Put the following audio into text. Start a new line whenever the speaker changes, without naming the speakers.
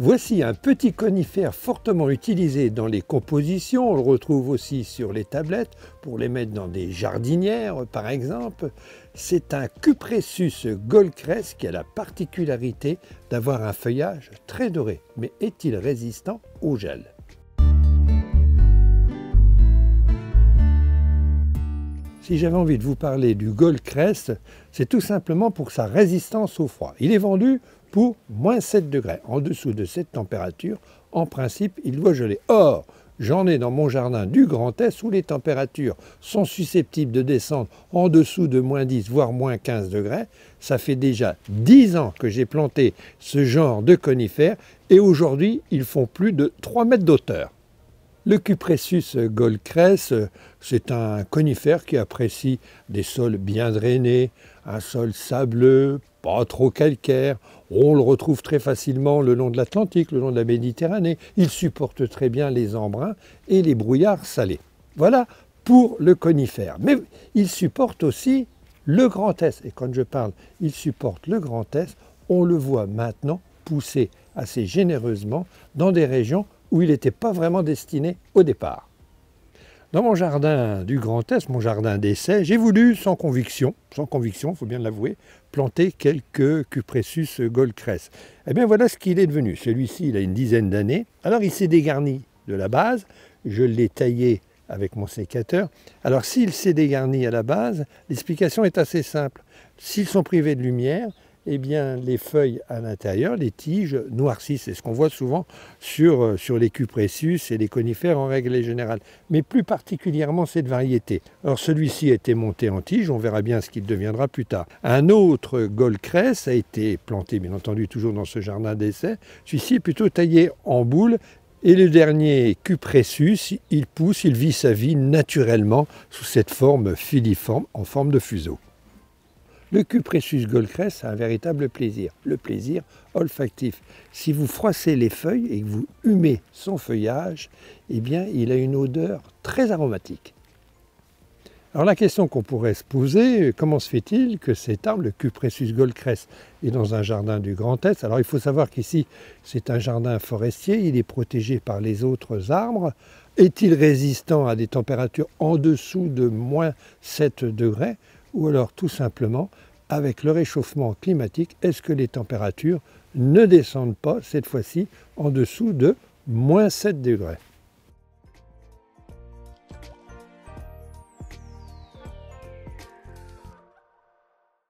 Voici un petit conifère fortement utilisé dans les compositions. On le retrouve aussi sur les tablettes pour les mettre dans des jardinières par exemple. C'est un Cupressus goldcrest qui a la particularité d'avoir un feuillage très doré. Mais est-il résistant au gel? Si j'avais envie de vous parler du goldcrest, c'est tout simplement pour sa résistance au froid. Il est vendu pour moins 7 degrés. En dessous de cette température, en principe, il doit geler. Or, j'en ai dans mon jardin du Grand Est où les températures sont susceptibles de descendre en dessous de moins 10, voire moins 15 degrés. Ça fait déjà 10 ans que j'ai planté ce genre de conifères et aujourd'hui, ils font plus de 3 mètres d'auteur. Le Cupressus goldcrest, c'est un conifère qui apprécie des sols bien drainés, un sol sableux, pas trop calcaire. On le retrouve très facilement le long de l'Atlantique, le long de la Méditerranée. Il supporte très bien les embruns et les brouillards salés. Voilà pour le conifère. Mais il supporte aussi le Grand Est. Et quand je parle, il supporte le Grand Est, on le voit maintenant pousser assez généreusement dans des régions où il n'était pas vraiment destiné au départ. Dans mon jardin du Grand Est, mon jardin d'essai, j'ai voulu, sans conviction, il faut bien l'avouer, planter quelques Cupressus goldcrest. Eh bien voilà ce qu'il est devenu. Celui-ci, il a une dizaine d'années. Alors il s'est dégarni de la base, je l'ai taillé avec mon sécateur. Alors s'il s'est dégarni à la base, l'explication est assez simple. S'ils sont privés de lumière, eh bien, les feuilles à l'intérieur, les tiges noircissent. C'est ce qu'on voit souvent sur les Cupressus et les conifères en règle générale, mais plus particulièrement cette variété. Alors celui-ci a été monté en tige, on verra bien ce qu'il deviendra plus tard. Un autre goldcrest a été planté, bien entendu, toujours dans ce jardin d'essai. Celui-ci est plutôt taillé en boule. Et le dernier Cupressus, il pousse, il vit sa vie naturellement sous cette forme filiforme en forme de fuseau. Le Cupressus goldcrest a un véritable plaisir, le plaisir olfactif. Si vous froissez les feuilles et que vous humez son feuillage, eh bien, il a une odeur très aromatique. Alors la question qu'on pourrait se poser, comment se fait-il que cet arbre, le Cupressus goldcrest, est dans un jardin du Grand Est? Alors il faut savoir qu'ici, c'est un jardin forestier, il est protégé par les autres arbres. Est-il résistant à des températures en dessous de moins 7 degrés? Ou alors tout simplement, avec le réchauffement climatique, est-ce que les températures ne descendent pas cette fois-ci en dessous de moins 7 degrés?